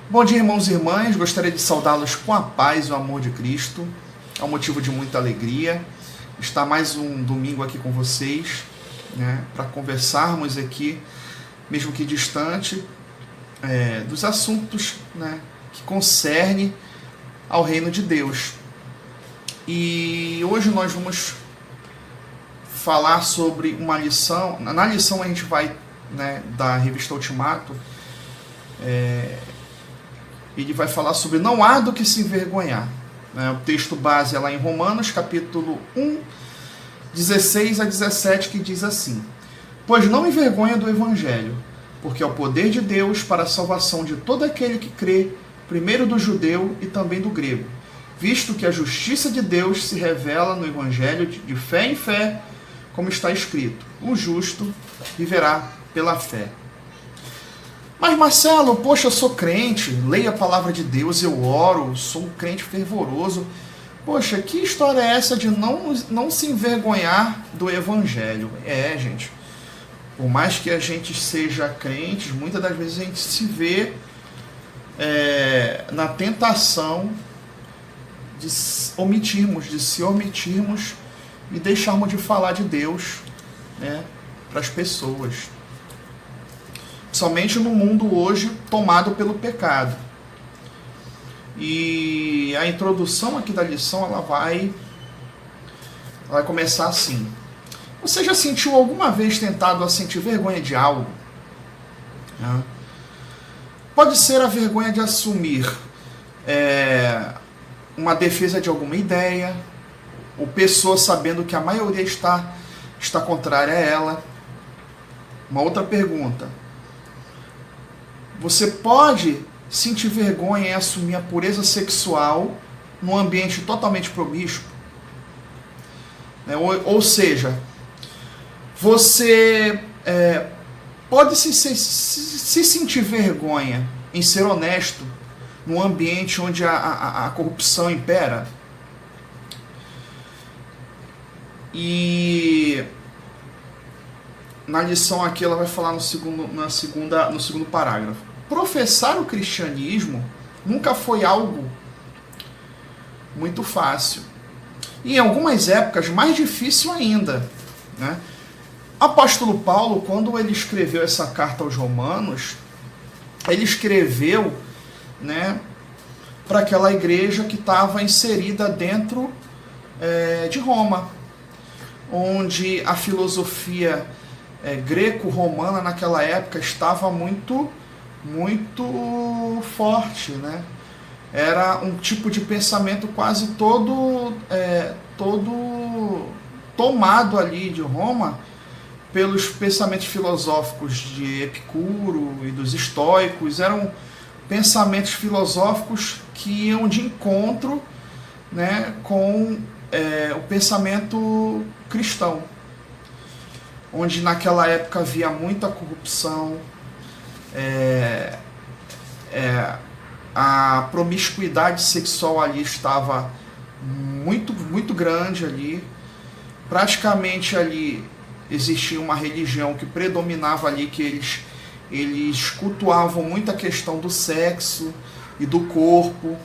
Bom dia, irmãos e irmãs. Gostaria de saudá-los com a paz e o amor de Cristo. É um motivo de muita alegria estar mais um domingo aqui com vocês, para conversarmos aqui, mesmo que distante, dos assuntos, que concernem ao reino de Deus. E hoje nós vamos falar sobre uma lição. Na lição a gente vai, da revista Ultimato, ele vai falar sobre não há do que se envergonhar. O texto base é lá em Romanos, capítulo 1, 16 a 17, que diz assim: Pois não envergonha do Evangelho, porque é o poder de Deus para a salvação de todo aquele que crê, primeiro do judeu e também do grego, visto que a justiça de Deus se revela no Evangelho de fé em fé, como está escrito: o justo viverá pela fé. Mas Marcelo, poxa, eu sou crente, leio a palavra de Deus, eu oro, sou um crente fervoroso. Poxa, que história é essa de não se envergonhar do Evangelho? Gente, por mais que a gente seja crente, muitas das vezes a gente se vê na tentação de se omitirmos e deixarmos de falar de Deus, para as pessoas. Somente no mundo hoje tomado pelo pecado. E a introdução aqui da lição ela vai começar assim. Você já sentiu alguma vez tentado a sentir vergonha de algo? Pode ser a vergonha de assumir uma defesa de alguma ideia, ou pessoa sabendo que a maioria está contrária a ela. Uma outra pergunta: você pode sentir vergonha em assumir a pureza sexual num ambiente totalmente promíscuo? Ou seja, você pode se sentir vergonha em ser honesto num ambiente onde a corrupção impera? E na lição aqui ela vai falar no segundo parágrafo. Professar o cristianismo nunca foi algo muito fácil. E em algumas épocas mais difícil ainda. Apóstolo Paulo, quando ele escreveu essa carta aos Romanos, ele escreveu para aquela igreja que estava inserida dentro de Roma, onde a filosofia greco-romana naquela época estava muito forte, Era um tipo de pensamento quase todo tomado ali de Roma pelos pensamentos filosóficos de Epicuro e dos estoicos. Eram pensamentos filosóficos que iam de encontro, com o pensamento cristão, onde naquela época havia muita corrupção, a promiscuidade sexual ali estava muito grande ali. Praticamente ali existia uma religião que predominava ali, que eles cultuavam muito a questão do sexo e do corpo.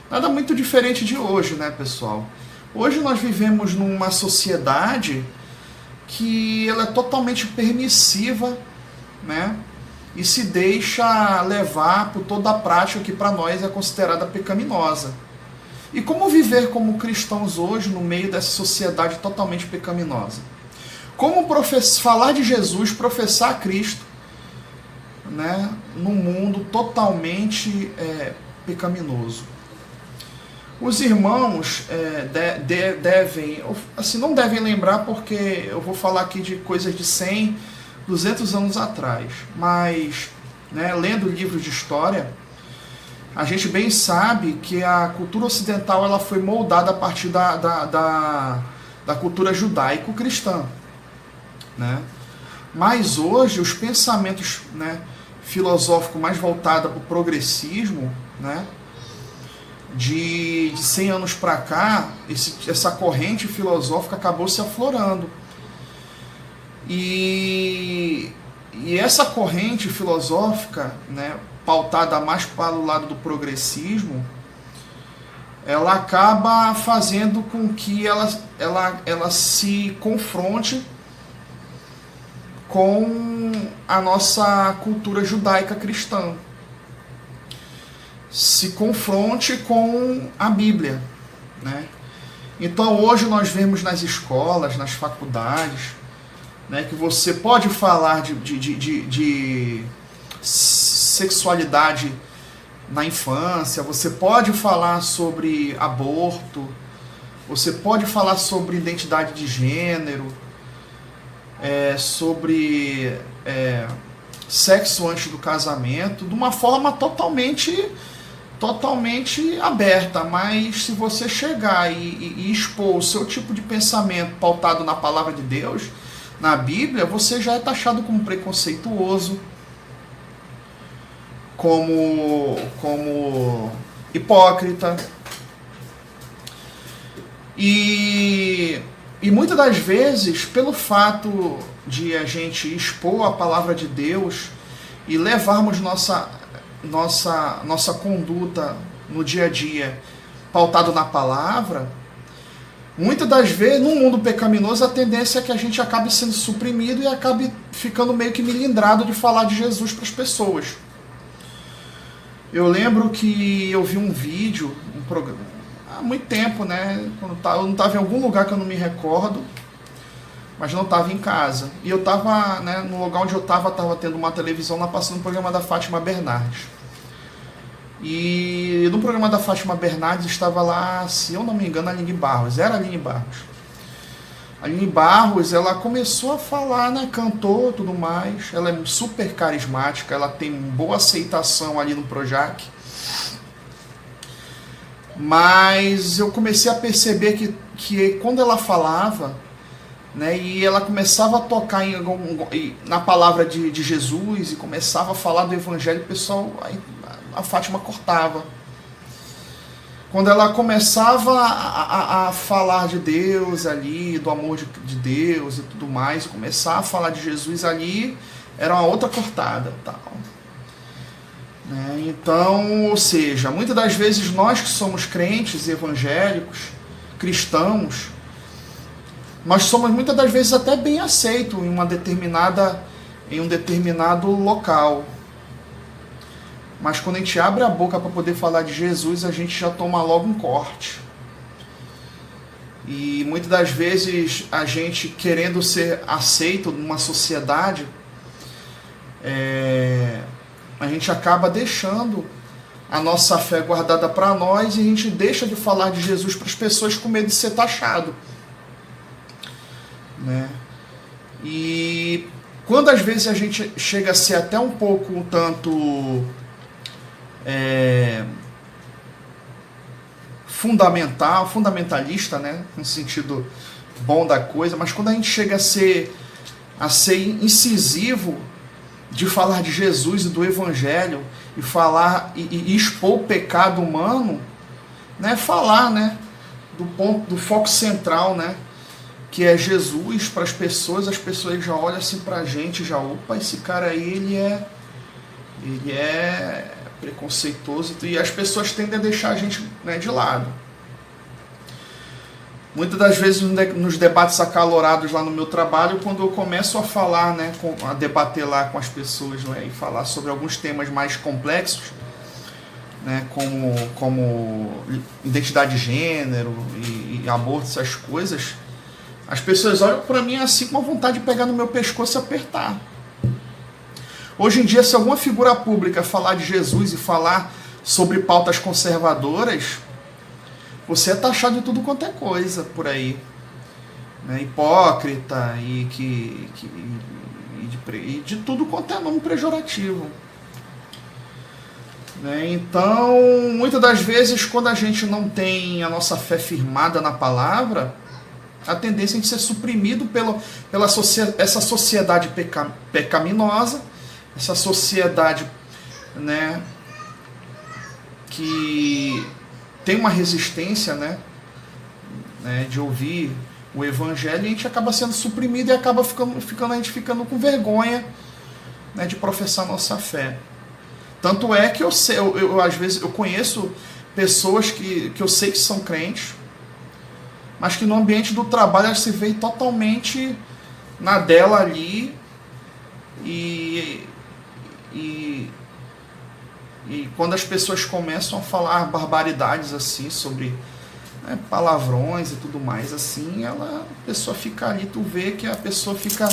Nada muito diferente de hoje, pessoal? Hoje nós vivemos numa sociedade que ela é totalmente permissiva, e se deixa levar por toda a prática que para nós é considerada pecaminosa. E como viver como cristãos hoje no meio dessa sociedade totalmente pecaminosa? Como falar de Jesus, professar Cristo, num mundo totalmente pecaminoso? Os irmãos devem, assim, não devem lembrar, porque eu vou falar aqui de coisas de 100, 200 anos atrás, mas lendo livros de história, a gente bem sabe que a cultura ocidental ela foi moldada a partir da cultura judaico-cristã, Mas hoje os pensamentos filosóficos mais voltados para o progressismo, de 100 anos para cá, essa corrente filosófica acabou se aflorando. E E essa corrente filosófica, né, pautada mais para o lado do progressismo, ela acaba fazendo com que ela se confronte com a nossa cultura judaica cristã, se confronte com a Bíblia, né? Então hoje nós vemos nas escolas, nas faculdades, né, que você pode falar de sexualidade na infância, você pode falar sobre aborto, você pode falar sobre identidade de gênero, sobre sexo antes do casamento, de uma forma totalmente aberta. Mas se você chegar e expor o seu tipo de pensamento pautado na palavra de Deus, na Bíblia, você já é taxado como preconceituoso, como hipócrita. E muitas das vezes, pelo fato de a gente expor a palavra de Deus e levarmos nossa conduta no dia a dia pautado na palavra, muitas das vezes, no mundo pecaminoso, a tendência é que a gente acabe sendo suprimido e acabe ficando meio que melindrado de falar de Jesus para as pessoas. Eu lembro que eu vi um vídeo, um programa, há muito tempo, né? Eu não estava em algum lugar que eu não me recordo, mas não estava em casa. E eu estava, né, no lugar onde eu estava tendo uma televisão lá passando o programa da Fátima Bernardes. E no programa da Fátima Bernardes estava lá, se eu não me engano, a Aline Barros. Era a Aline Barros. A Aline Barros, ela começou a falar, né, cantou, tudo mais. Ela é super carismática, ela tem boa aceitação ali no Projac. Mas eu comecei a perceber que quando ela falava, né, e ela começava a tocar na palavra de Jesus e começava a falar do Evangelho, o pessoal, a Fátima cortava. Quando ela começava a falar de Deus ali, do amor de Deus e tudo mais, começar a falar de Jesus ali, era uma outra cortada, tal. Né? Então, ou seja, muitas das vezes nós que somos crentes evangélicos, cristãos, nós somos muitas das vezes até bem aceitos em um determinado local. Mas quando a gente abre a boca para poder falar de Jesus, a gente já toma logo um corte. E muitas das vezes a gente, querendo ser aceito numa sociedade, a gente acaba deixando a nossa fé guardada para nós e a gente deixa de falar de Jesus para as pessoas com medo de ser taxado. Né? E quando às vezes a gente chega a ser até um pouco um tanto fundamentalista, né, no sentido bom da coisa, mas quando a gente chega a ser incisivo de falar de Jesus e do Evangelho e falar e expor o pecado humano, né, falar, né, do foco central, né, que é Jesus para as pessoas já olham assim para a gente, já, opa, esse cara aí ele é preconceituoso, e as pessoas tendem a deixar a gente, né, de lado. Muitas das vezes nos debates acalorados lá no meu trabalho, quando eu começo a falar, né, a debater lá com as pessoas, né, e falar sobre alguns temas mais complexos, né, como identidade de gênero e aborto, essas coisas, as pessoas olham para mim assim com a vontade de pegar no meu pescoço e apertar. Hoje em dia, se alguma figura pública falar de Jesus e falar sobre pautas conservadoras, você é taxado de tudo quanto é coisa por aí. Né? Hipócrita e de tudo quanto é nome pejorativo. Né? Então, muitas das vezes, quando a gente não tem a nossa fé firmada na palavra, a tendência é de ser suprimido pela essa sociedade pecaminosa, essa sociedade, né, que tem uma resistência, né, de ouvir o Evangelho, e a gente acaba sendo suprimido e acaba ficando com vergonha né, de professar nossa fé. Tanto é que eu às vezes eu conheço pessoas que eu sei que são crentes, mas que no ambiente do trabalho elas se veem totalmente na dela ali e quando as pessoas começam a falar barbaridades assim sobre, né, palavrões e tudo mais assim, a pessoa fica ali, tu vê que a pessoa fica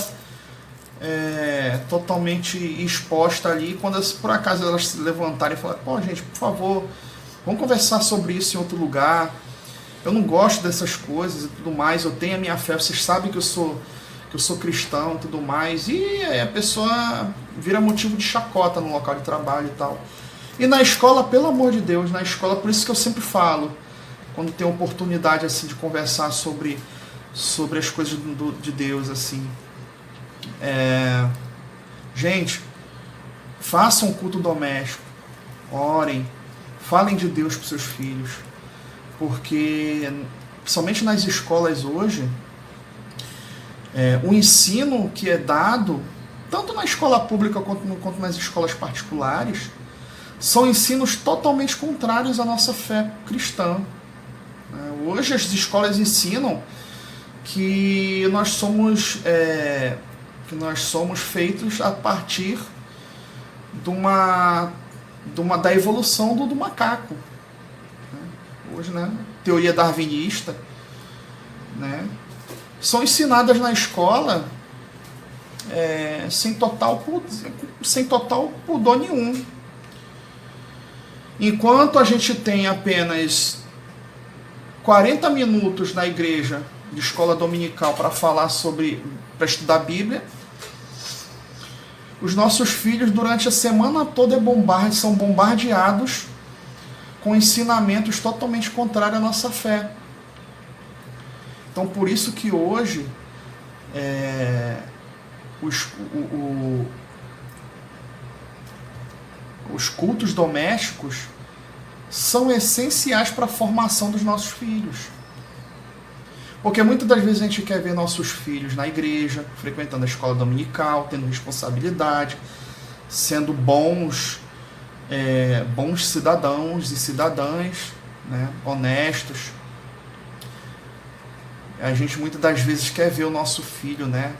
totalmente exposta ali. Quando por acaso elas se levantarem e falarem, pô gente, por favor, vamos conversar sobre isso em outro lugar, eu não gosto dessas coisas e tudo mais, eu tenho a minha fé, vocês sabem que eu sou cristão e tudo mais, e aí a pessoa vira motivo de chacota no local de trabalho e tal. E na escola, pelo amor de Deus, na escola, por isso que eu sempre falo, quando tem oportunidade assim de conversar sobre as coisas de Deus, assim, gente, façam um culto doméstico, orem, falem de Deus para os seus filhos, porque somente nas escolas hoje, o ensino que é dado, tanto na escola pública quanto nas escolas particulares, são ensinos totalmente contrários à nossa fé cristã. Hoje as escolas ensinam que nós somos feitos a partir da evolução do macaco. Hoje, né, teoria darwinista, né, são ensinadas na escola sem total pudor nenhum. Enquanto a gente tem apenas 40 minutos na igreja de escola dominical para estudar a Bíblia, os nossos filhos durante a semana toda são bombardeados com ensinamentos totalmente contrários à nossa fé. Então por isso que hoje os cultos domésticos são essenciais para a formação dos nossos filhos. Porque muitas das vezes a gente quer ver nossos filhos na igreja, frequentando a escola dominical, tendo responsabilidade, sendo bons cidadãos e cidadãs, né, honestos. A gente muitas das vezes quer ver o nosso filho, né,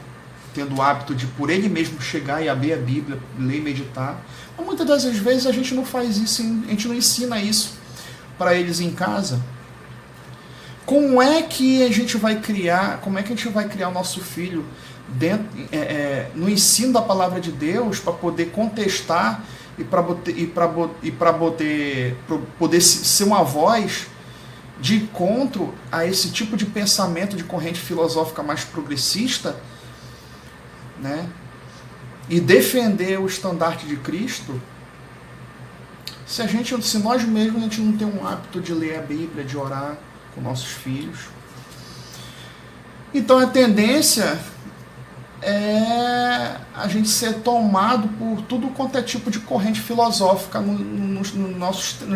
tendo o hábito de por ele mesmo chegar e abrir a Bíblia, ler e meditar. Mas muitas das vezes a gente não faz isso, a gente não ensina isso para eles em casa. Como é que a gente vai criar o nosso filho no ensino da palavra de Deus para poder contestar e para poder ser uma voz de encontro a esse tipo de pensamento de corrente filosófica mais progressista, né? E defender o estandarte de Cristo, se nós mesmos a gente não tem um hábito de ler a Bíblia, de orar com nossos filhos. Então a tendência é a gente ser tomado por tudo quanto é tipo de corrente filosófica nos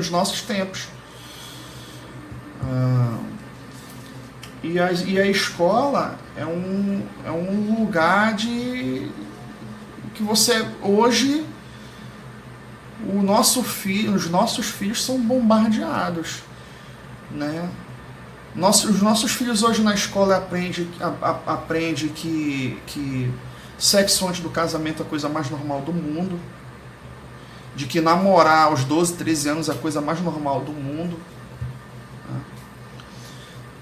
nossos tempos. E a escola é um lugar que você hoje os nossos filhos são bombardeados, né? Os nossos filhos hoje na escola aprendem que sexo antes do casamento é a coisa mais normal do mundo, de que namorar aos 12, 13 anos é a coisa mais normal do mundo.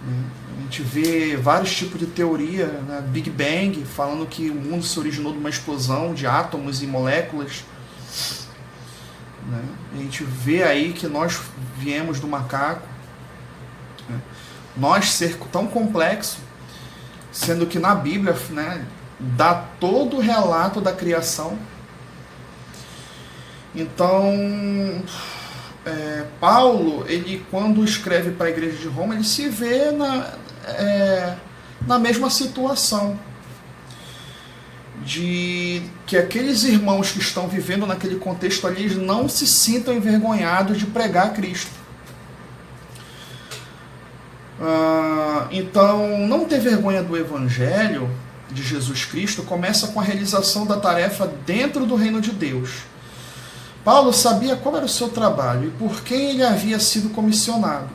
A gente vê vários tipos de teoria, né? Big Bang, falando que o mundo se originou de uma explosão de átomos e moléculas, né? A gente vê aí que nós viemos do macaco, né? Nós ser tão complexo, sendo que na Bíblia, né, dá todo o relato da criação. Então Paulo, ele quando escreve para a igreja de Roma, ele se vê na mesma situação de que aqueles irmãos que estão vivendo naquele contexto ali, eles não se sintam envergonhados de pregar a Cristo. Então, não ter vergonha do Evangelho, de Jesus Cristo começa com a realização da tarefa dentro do reino de Deus. Paulo sabia qual era o seu trabalho e por quem ele havia sido comissionado.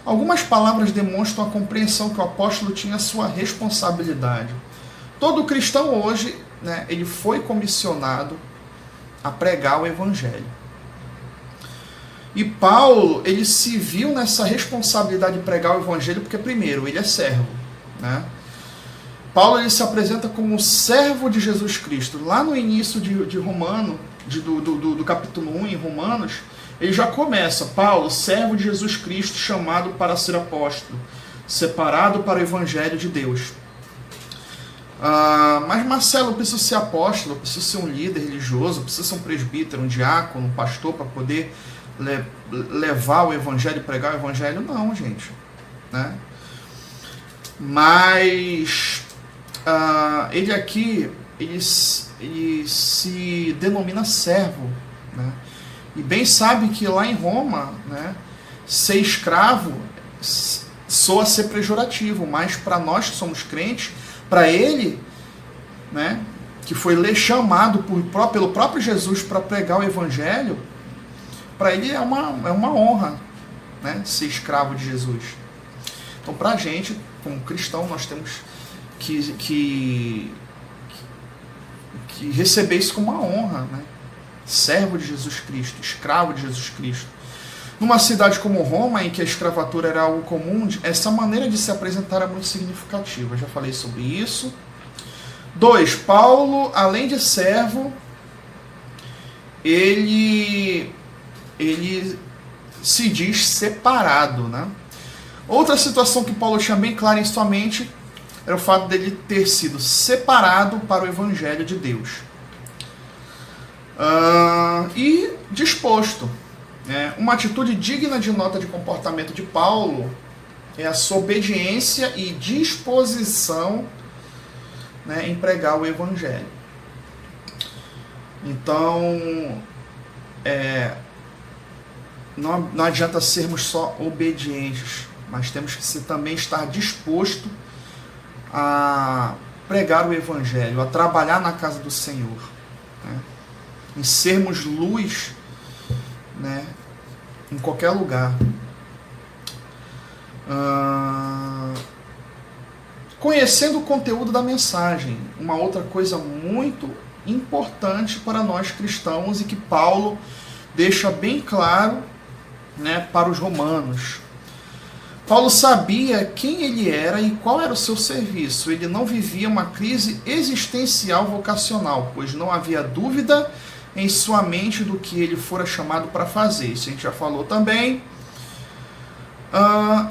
Algumas palavras demonstram a compreensão que o apóstolo tinha a sua responsabilidade. Todo cristão hoje, ele foi comissionado a pregar o evangelho. E Paulo, ele se viu nessa responsabilidade de pregar o evangelho porque, primeiro, ele é servo. Paulo, ele se apresenta como servo de Jesus Cristo. Lá no início de Romano, do capítulo 1 em Romanos, ele já começa: Paulo, servo de Jesus Cristo, chamado para ser apóstolo, separado para o evangelho de Deus. Mas Marcelo, eu preciso ser apóstolo, eu preciso ser um líder religioso, eu preciso ser um presbítero, um diácono, um pastor para poder levar o evangelho, pregar o evangelho? Não, gente. Mas ele aqui, ele se denomina servo, e bem sabe que lá em Roma, ser escravo soa ser pejorativo, mas para nós que somos crentes, para ele, que foi chamado pelo próprio Jesus para pregar o evangelho, para ele é uma honra, ser escravo de Jesus. Então, para a gente, como cristão, nós temos que receber isso como uma honra, servo de Jesus Cristo, escravo de Jesus Cristo. Numa cidade como Roma, em que a escravatura era algo comum, essa maneira de se apresentar é muito significativa. Eu já falei sobre isso. 2. Paulo, além de servo, ele se diz separado. Outra situação que Paulo tinha bem clara em sua mente era o fato dele ter sido separado para o evangelho de Deus. E disposto. Uma atitude digna de nota de comportamento de Paulo é a sua obediência e disposição, em pregar o evangelho. Então, não adianta sermos só obedientes, mas temos que também estar disposto a pregar o evangelho, a trabalhar na casa do Senhor, em sermos luz, em qualquer lugar. Conhecendo o conteúdo da mensagem, uma outra coisa muito importante para nós cristãos e que Paulo deixa bem claro, para os romanos. Paulo sabia quem ele era e qual era o seu serviço. Ele não vivia uma crise existencial vocacional, pois não havia dúvida em sua mente do que ele fora chamado para fazer. Isso a gente já falou também.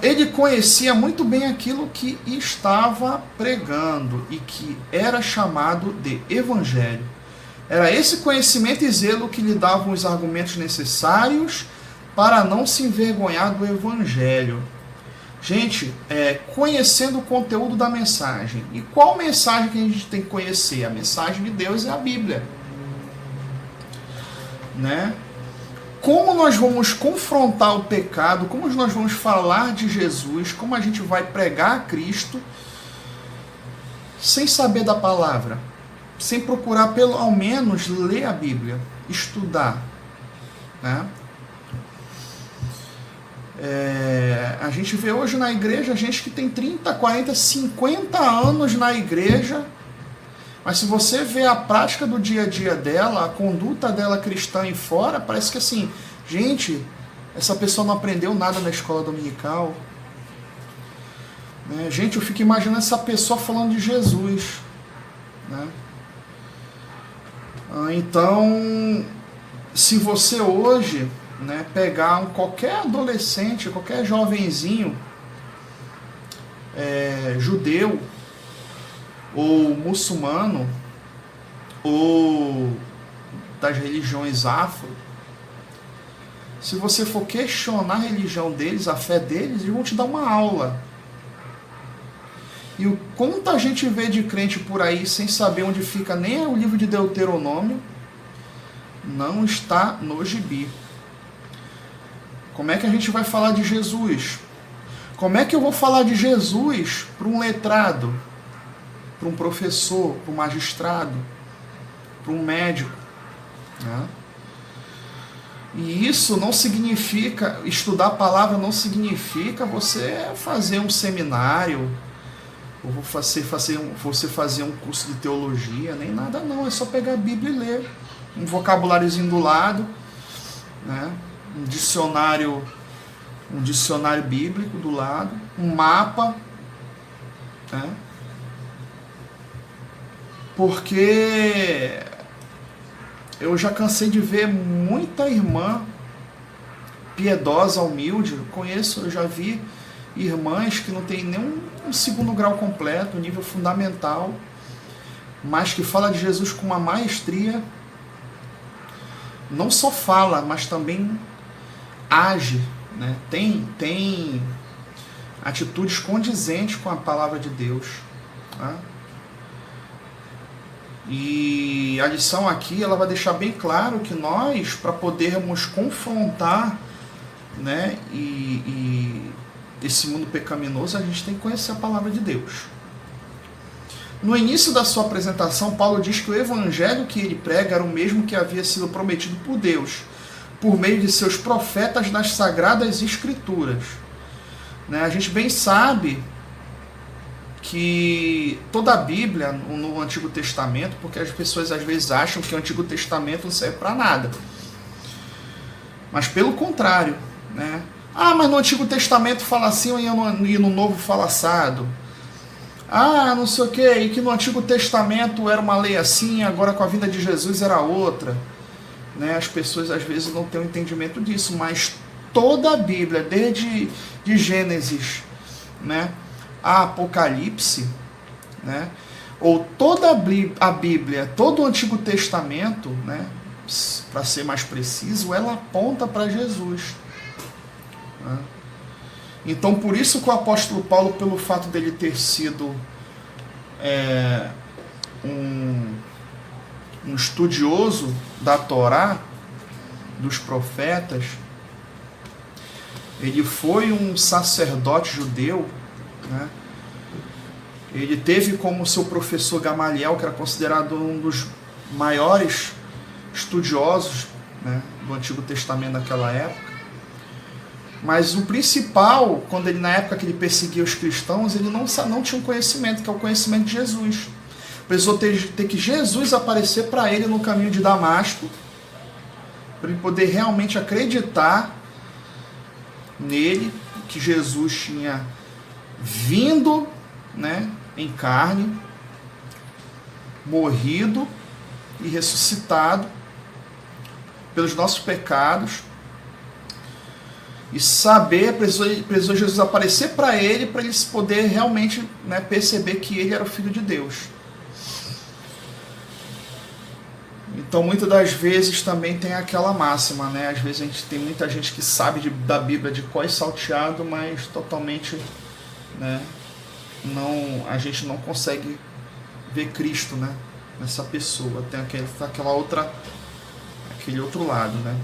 Ele conhecia muito bem aquilo que estava pregando e que era chamado de evangelho. Era esse conhecimento e zelo que lhe davam os argumentos necessários para não se envergonhar do evangelho. Gente, conhecendo o conteúdo da mensagem. E qual mensagem que a gente tem que conhecer? A mensagem de Deus é a Bíblia. Como nós vamos confrontar o pecado, como nós vamos falar de Jesus, como a gente vai pregar a Cristo sem saber da palavra, sem procurar pelo menos ler a Bíblia, estudar, a gente vê hoje na igreja gente que tem 30, 40, 50 anos na igreja, mas se você vê a prática do dia a dia dela, a conduta dela cristã e fora, parece que assim, gente, essa pessoa não aprendeu nada na escola dominical. Gente, eu fico imaginando essa pessoa falando de Jesus. Então, se você hoje pegar qualquer adolescente, qualquer jovenzinho judeu, ou muçulmano, ou das religiões afro, se você for questionar a religião deles, a fé deles, eles vão te dar uma aula. E o quanto a gente vê de crente por aí sem saber onde fica nem o livro de Deuteronômio, não está no gibi. Como é que a gente vai falar de Jesus? Como é que eu vou falar de Jesus para um letrado? para um professor, para um magistrado, para um médico, né? E isso não significa, estudar a palavra não significa você fazer um seminário, ou você fazer um curso de teologia, nem nada não, é só pegar a Bíblia e ler. Um vocabuláriozinho do lado, né? um dicionário bíblico do lado, um mapa, né? Porque eu já cansei de ver muita irmã piedosa, humilde. Eu já vi irmãs que não tem nem um segundo grau completo, um nível fundamental, mas que fala de Jesus com uma maestria. Não só fala, mas também age, né? Tem atitudes condizentes com a palavra de Deus, tá? E a lição aqui ela vai deixar bem claro que nós, para podermos confrontar, né, e esse mundo pecaminoso, a gente tem que conhecer a palavra de Deus. No início da sua apresentação, Paulo diz que o evangelho que ele prega era o mesmo que havia sido prometido por Deus, por meio de seus profetas nas Sagradas Escrituras. Né? A gente bem sabe que toda a Bíblia, no Antigo Testamento, porque as pessoas às vezes acham que o Antigo Testamento não serve para nada. Mas pelo contrário, né? Ah, mas no Antigo Testamento fala assim e no Novo fala assado. Ah, não sei o que, e que no Antigo Testamento era uma lei assim, agora com a vinda de Jesus era outra. Né? As pessoas às vezes não têm o entendimento disso, mas toda a Bíblia, desde de Gênesis, né, a Apocalipse, né, ou toda a Bíblia, todo o Antigo Testamento, né, para ser mais preciso, ela aponta para Jesus. Né? Então, por isso que o apóstolo Paulo, pelo fato dele ter sido um estudioso da Torá, dos profetas, ele foi um sacerdote judeu, né? Ele teve como seu professor Gamaliel, que era considerado um dos maiores estudiosos, né, do Antigo Testamento naquela época. Mas o principal, na época que ele perseguia os cristãos, ele não tinha um conhecimento, que é o conhecimento de Jesus. Precisou ter que Jesus aparecer para ele no caminho de Damasco, para ele poder realmente acreditar nele, que Jesus tinha vindo, né, em carne, morrido e ressuscitado pelos nossos pecados. E precisou Jesus aparecer para ele poder realmente, né, perceber que ele era o Filho de Deus. Então, muitas das vezes também tem aquela máxima, né? Às vezes tem muita gente que sabe da Bíblia de cor e salteado, mas totalmente, né, a gente não consegue ver Cristo, né, nessa pessoa. Tem aquele outro lado, né?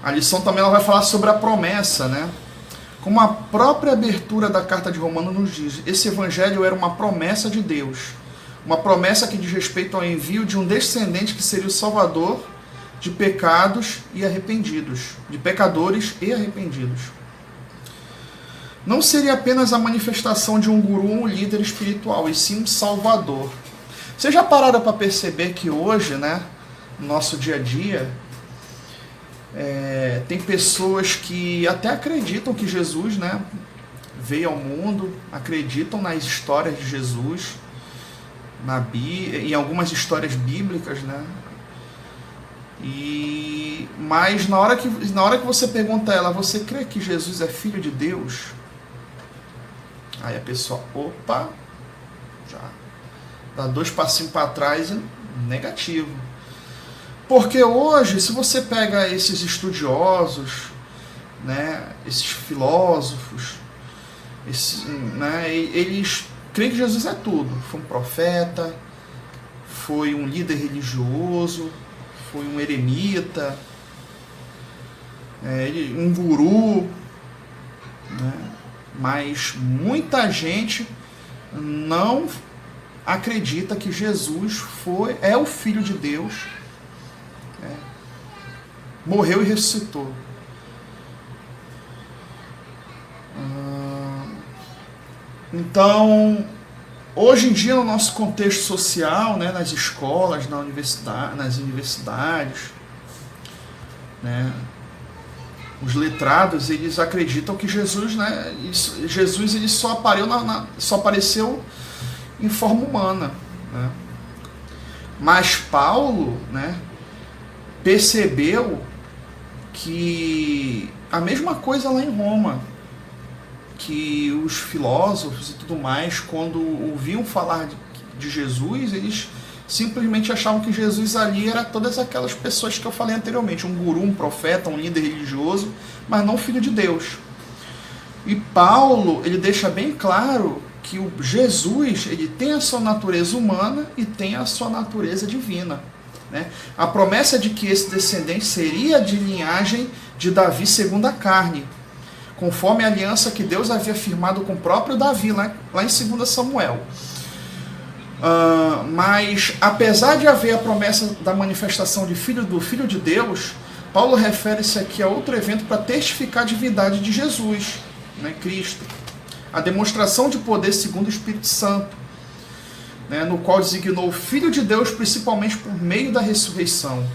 A lição também ela vai falar sobre a promessa, né? Como a própria abertura da carta de Romanos nos diz, esse evangelho era uma promessa de Deus, uma promessa que diz respeito ao envio de um descendente que seria o salvador de pecadores e arrependidos. Não seria apenas a manifestação de um guru, um líder espiritual, e sim um salvador. Vocês já pararam para perceber que hoje, né, no nosso dia a dia, tem pessoas que até acreditam que Jesus, né, veio ao mundo, acreditam nas histórias de Jesus, em algumas histórias bíblicas, né? Mas na hora que você pergunta a ela, você crê que Jesus é Filho de Deus? Aí a pessoa, opa, já dá 2 passinhos para trás e negativo. Porque hoje, se você pega esses estudiosos, né, esses filósofos, eles creem que Jesus é tudo. Foi um profeta, foi um líder religioso, foi um eremita, um guru, né? Mas muita gente não acredita que Jesus é o Filho de Deus, morreu e ressuscitou. Então, hoje em dia, no nosso contexto social, né, nas escolas, nas universidades, né, os letrados, eles acreditam que Jesus, né, Jesus ele só apareceu em forma humana, né? Mas Paulo, né, percebeu que a mesma coisa lá em Roma, que os filósofos e tudo mais, quando ouviam falar de Jesus, eles simplesmente achavam que Jesus ali era todas aquelas pessoas que eu falei anteriormente, um guru, um profeta, um líder religioso, mas não filho de Deus. E Paulo, ele deixa bem claro que o Jesus, ele tem a sua natureza humana e tem a sua natureza divina, né? A promessa de que esse descendente seria de linhagem de Davi segundo a carne, conforme a aliança que Deus havia firmado com o próprio Davi, lá em 2 Samuel. Mas, apesar de haver a promessa da manifestação do Filho de Deus, Paulo refere-se aqui a outro evento para testificar a divindade de Jesus, né, Cristo. A demonstração de poder segundo o Espírito Santo, né, no qual designou o Filho de Deus principalmente por meio da ressurreição.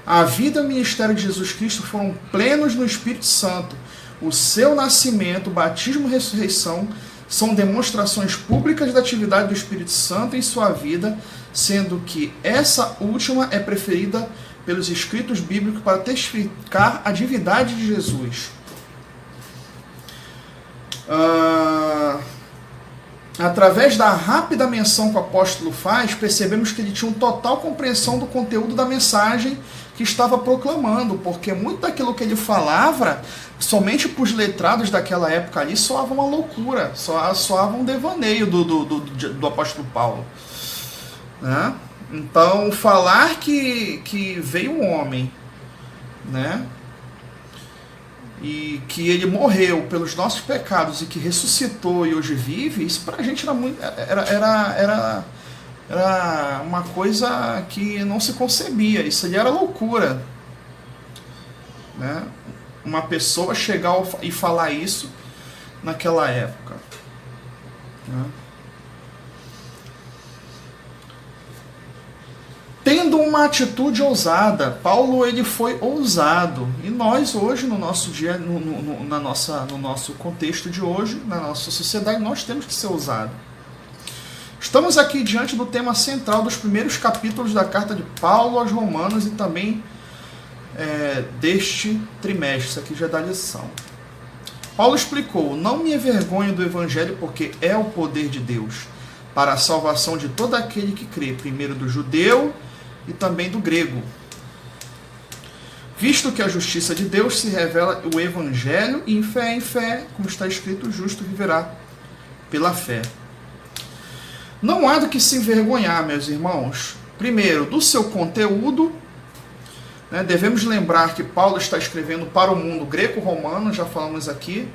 A vida e o ministério de Jesus Cristo foram plenos no Espírito Santo. O seu nascimento, batismo e ressurreição são demonstrações públicas da atividade do Espírito Santo em sua vida, sendo que essa última é preferida pelos escritos bíblicos para testificar a divindade de Jesus. Através da rápida menção que o apóstolo faz, percebemos que ele tinha uma total compreensão do conteúdo da mensagem que estava proclamando, porque muito daquilo que ele falava, somente para os letrados daquela época ali, soava uma loucura, soava um devaneio do apóstolo Paulo, né? Então, falar que veio um homem, né, e que ele morreu pelos nossos pecados e que ressuscitou e hoje vive, isso pra gente era uma coisa que não se concebia, isso ali era loucura, né? Uma pessoa chegar e falar isso naquela época, né? Tendo uma atitude ousada, Paulo ele foi ousado, e nós hoje no nosso dia, no nosso contexto de hoje, na nossa sociedade, nós temos que ser ousados. Estamos aqui diante do tema central dos primeiros capítulos da carta de Paulo aos Romanos e também deste trimestre, isso aqui já é da lição. Paulo explicou: não me envergonho do evangelho, porque é o poder de Deus para a salvação de todo aquele que crê, primeiro do judeu e também do grego. Visto que a justiça de Deus se revela o evangelho, e em fé, como está escrito, o justo viverá pela fé. Não há do que se envergonhar, meus irmãos. Primeiro, do seu conteúdo, né, devemos lembrar que Paulo está escrevendo para o mundo greco-romano, já falamos aqui.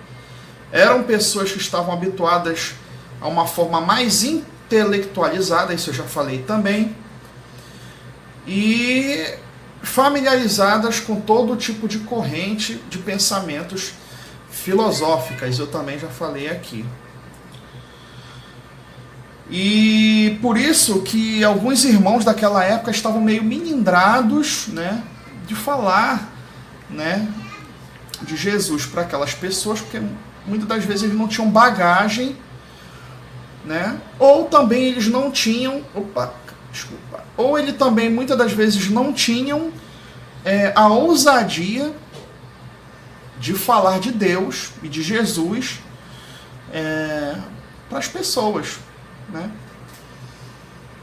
Eram pessoas que estavam habituadas a uma forma mais intelectualizada, isso eu já falei também, e familiarizadas com todo tipo de corrente de pensamentos filosóficas, eu também já falei aqui. E por isso que alguns irmãos daquela época estavam meio melindrados, né, de falar, né, de Jesus para aquelas pessoas, porque muitas das vezes eles não tinham bagagem, né, ou também eles não tinham, ou ele também muitas das vezes não tinham a ousadia de falar de Deus e de Jesus para as pessoas, né?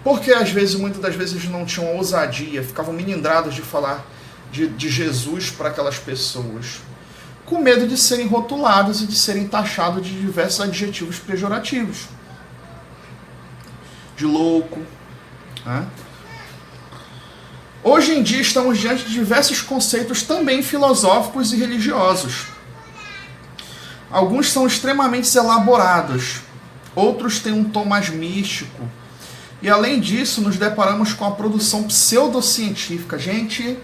Porque às vezes, muitas das vezes não tinham ousadia, ficavam melindrados de falar de Jesus para aquelas pessoas, com medo de serem rotulados e de serem taxados de diversos adjetivos pejorativos, de louco, né? Hoje em dia estamos diante de diversos conceitos também filosóficos e religiosos. Alguns são extremamente elaborados, outros têm um tom mais místico. E além disso, nos deparamos com a produção pseudocientífica. Gente,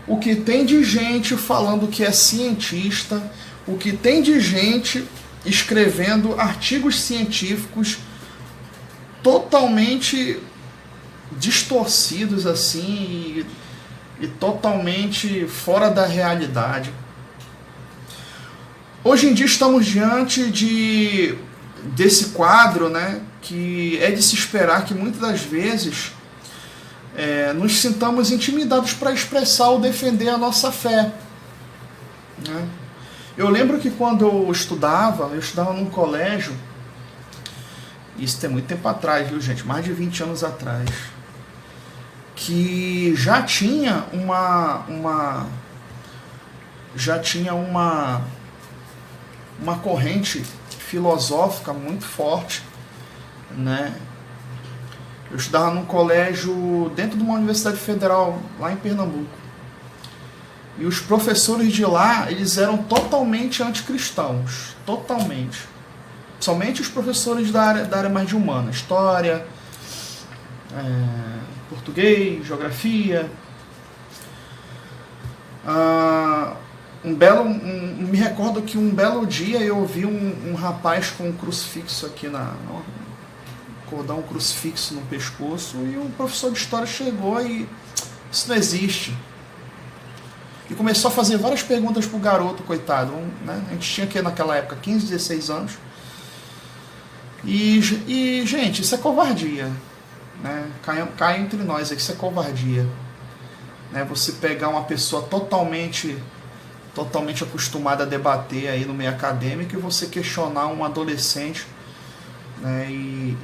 o que tem de gente falando que é cientista, o que tem de gente escrevendo artigos científicos totalmente distorcidos assim e totalmente fora da realidade. Hoje em dia estamos diante desse quadro, né, que é de se esperar que muitas das vezes nos sintamos intimidados para expressar ou defender a nossa fé, né? Eu lembro que quando eu estudava num colégio, isso tem muito tempo atrás, viu, gente? Mais de 20 anos atrás, que já tinha uma corrente filosófica muito forte, né? Eu estudava num colégio dentro de uma universidade federal lá em Pernambuco. E os professores de lá, eles eram totalmente anticristãos, totalmente. Somente os professores da área mais de humana, história, português, geografia. Me recordo que um belo dia eu vi um rapaz com um crucifixo aqui cordão crucifixo no pescoço, e o professor de história chegou e isso não existe. E começou a fazer várias perguntas pro garoto, coitado, né? A gente tinha que naquela época 15, 16 anos. E gente, isso é covardia, né? Cai entre nós, isso é covardia, né? Você pegar uma pessoa totalmente acostumada a debater aí no meio acadêmico e você questionar um adolescente, né? E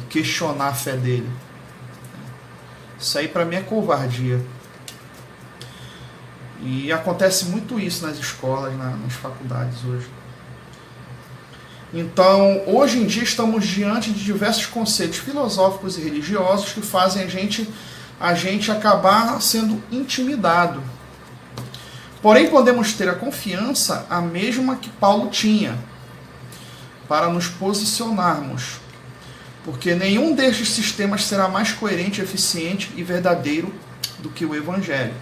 questionar a fé dele. Isso aí para mim é covardia. E acontece muito isso nas escolas, nas faculdades hoje. Então, hoje em dia estamos diante de diversos conceitos filosóficos e religiosos que fazem a gente acabar sendo intimidado. Porém, podemos ter a confiança, a mesma que Paulo tinha, para nos posicionarmos, porque nenhum destes sistemas será mais coerente, eficiente e verdadeiro do que o Evangelho.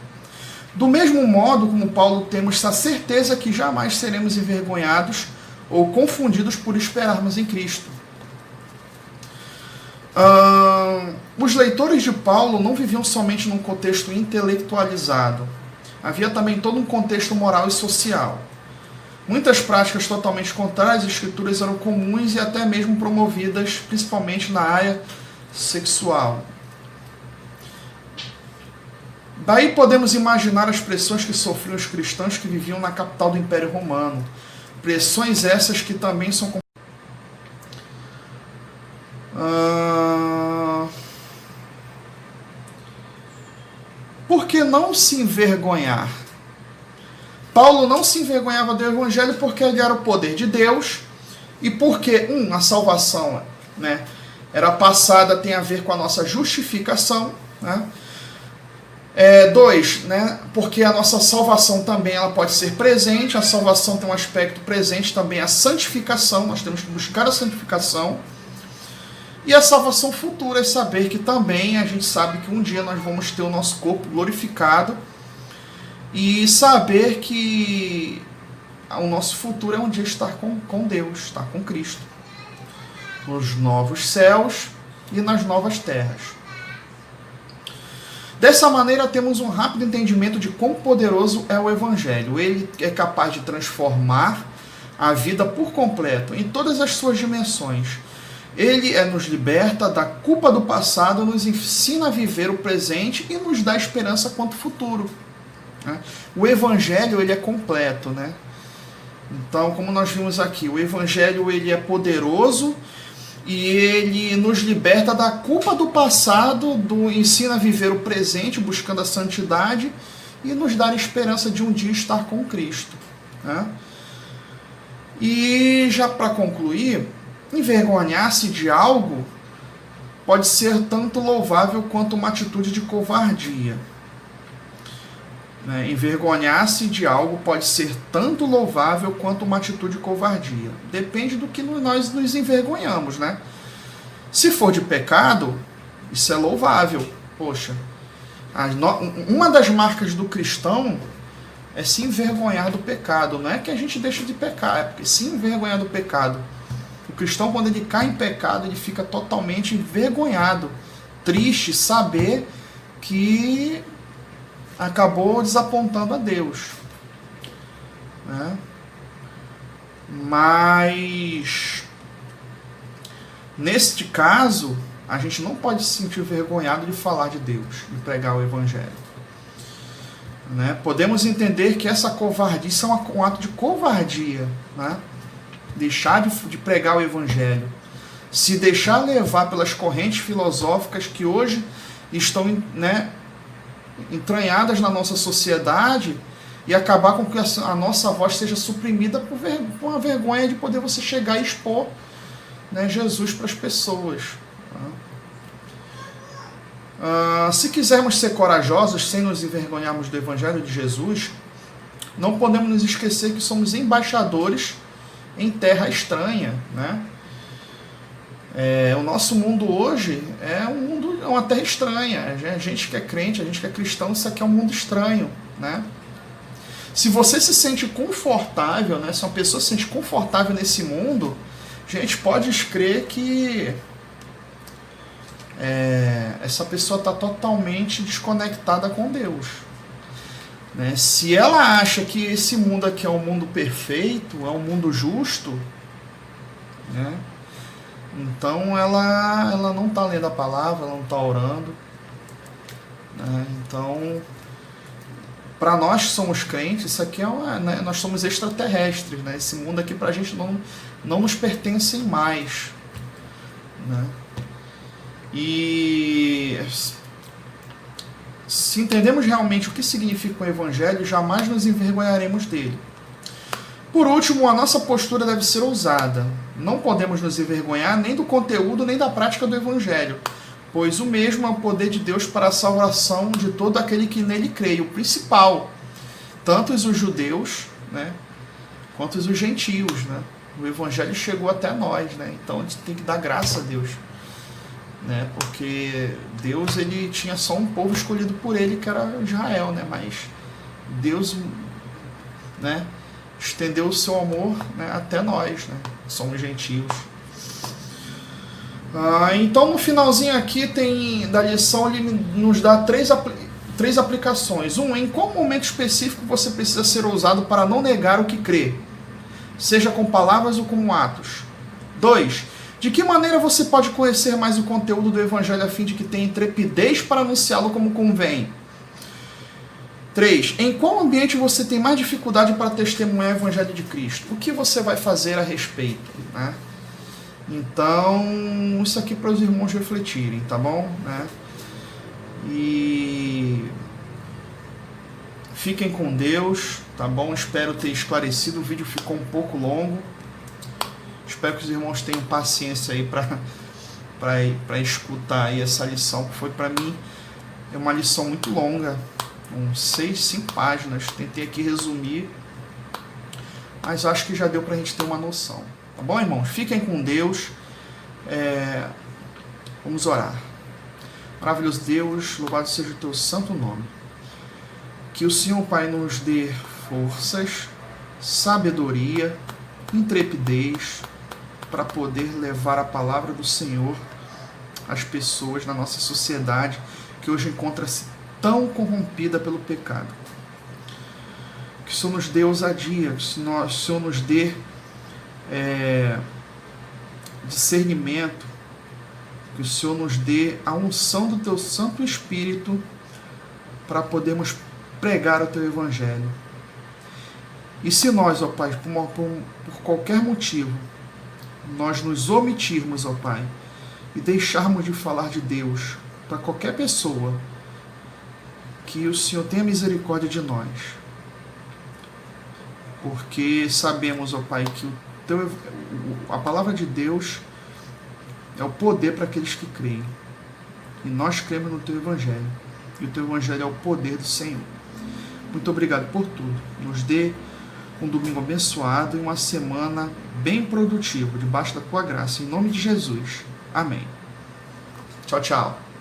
Do mesmo modo como Paulo, temos a certeza que jamais seremos envergonhados ou confundidos por esperarmos em Cristo. Os leitores de Paulo não viviam somente num contexto intelectualizado. Havia também todo um contexto moral e social. Muitas práticas totalmente contrárias às escrituras eram comuns e até mesmo promovidas, principalmente na área sexual. Daí podemos imaginar as pressões que sofriam os cristãos que viviam na capital do Império Romano. Pressões essas que também são... Por que não se envergonhar? Paulo não se envergonhava do Evangelho porque ele era o poder de Deus e porque, a salvação, né, era passada, tem a ver com a nossa justificação, né? 2, né, porque a nossa salvação também ela pode ser presente, a salvação tem um aspecto presente também, a santificação, nós temos que buscar a santificação. E a salvação futura é saber que também a gente sabe que um dia nós vamos ter o nosso corpo glorificado e saber que o nosso futuro é um dia estar com Deus, estar com Cristo, nos novos céus e nas novas terras. Dessa maneira temos um rápido entendimento de quão poderoso é o Evangelho. Ele é capaz de transformar a vida por completo, em todas as suas dimensões. Ele nos liberta da culpa do passado, nos ensina a viver o presente e nos dá esperança quanto ao futuro. O Evangelho ele é completo, né? Então, como nós vimos aqui, o Evangelho ele é poderoso e ele nos liberta da culpa do passado, ensina a viver o presente, buscando a santidade e nos dá a esperança de um dia estar com Cristo, né? E já para concluir, envergonhar-se de algo pode ser tanto louvável quanto uma atitude de covardia. Né? Envergonhar-se de algo pode ser tanto louvável quanto uma atitude de covardia. Depende do que nós nos envergonhamos, né? Se for de pecado, isso é louvável. Poxa, uma das marcas do cristão é se envergonhar do pecado. Não é que a gente deixa de pecar, é porque se envergonhar do pecado. O cristão, quando ele cai em pecado, ele fica totalmente envergonhado, triste, saber que acabou desapontando a Deus. Né? Mas, neste caso, a gente não pode se sentir envergonhado de falar de Deus, de pregar o Evangelho. Né? Podemos entender que essa covardia é um ato de covardia, né? Deixar de pregar o Evangelho, se deixar levar pelas correntes filosóficas que hoje estão, né, entranhadas na nossa sociedade e acabar com que a nossa voz seja suprimida por a vergonha de poder você chegar e expor, né, Jesus para as pessoas. Se quisermos ser corajosos sem nos envergonharmos do Evangelho de Jesus, não podemos nos esquecer que somos embaixadores em terra estranha, né? O nosso mundo hoje é uma terra estranha. A gente que é crente, a gente que é cristão, isso aqui é um mundo estranho, né? Se você se sente confortável, né? Se uma pessoa se sente confortável nesse mundo, gente, pode crer que essa pessoa está totalmente desconectada com Deus. Né? Se ela acha que esse mundo aqui é um mundo perfeito, é um mundo justo, né? Então ela não está lendo a palavra, ela não está orando. Né? Então, para nós que somos crentes, isso aqui né? Nós somos extraterrestres. Né? Esse mundo aqui para a gente não nos pertence mais. Né? E se entendemos realmente o que significa o Evangelho, jamais nos envergonharemos dele. Por último, a nossa postura deve ser ousada. Não podemos nos envergonhar nem do conteúdo nem da prática do Evangelho, pois o mesmo é o poder de Deus para a salvação de todo aquele que nele crê, o principal, tanto os judeus, né, quanto os gentios. Né? O Evangelho chegou até nós, né? Então a gente tem que dar graça a Deus. Né, porque Deus ele tinha só um povo escolhido por ele, que era Israel, né, mas Deus, né, estendeu o seu amor, né, até nós, né, somos gentios. Então no finalzinho aqui da lição ele nos dá três aplicações. Em qual momento específico você precisa ser ousado para não negar o que crê, seja com palavras ou com atos. 2. De que maneira você pode conhecer mais o conteúdo do Evangelho a fim de que tenha intrepidez para anunciá-lo como convém? 3. Em qual ambiente você tem mais dificuldade para testemunhar o Evangelho de Cristo? O que você vai fazer a respeito? Né? Então, isso aqui para os irmãos refletirem, tá bom? Né? E fiquem com Deus, tá bom? Espero ter esclarecido, o vídeo ficou um pouco longo. Espero que os irmãos tenham paciência aí para escutar aí essa lição, que foi para mim uma lição muito longa, 5 páginas. Tentei aqui resumir, mas acho que já deu para a gente ter uma noção. Tá bom, irmãos? Fiquem com Deus. Vamos orar. Maravilhoso Deus, louvado seja o teu santo nome. Que o Senhor, Pai, nos dê forças, sabedoria, intrepidez, para poder levar a palavra do Senhor às pessoas na nossa sociedade, que hoje encontra-se tão corrompida pelo pecado. Que o Senhor nos dê ousadia, que o Senhor nos dê discernimento, que o Senhor nos dê a unção do teu Santo Espírito para podermos pregar o teu Evangelho. E se nós, ó Pai, por qualquer motivo, nós nos omitirmos, ó Pai, e deixarmos de falar de Deus para qualquer pessoa, que o Senhor tenha misericórdia de nós. Porque sabemos, ó Pai, que a palavra de Deus é o poder para aqueles que creem. E nós cremos no Teu Evangelho. E o Teu Evangelho é o poder do Senhor. muito obrigado por tudo. Nos dê um domingo abençoado e uma semana bem produtiva, debaixo da tua graça. Em nome de Jesus. Amém. Tchau, tchau.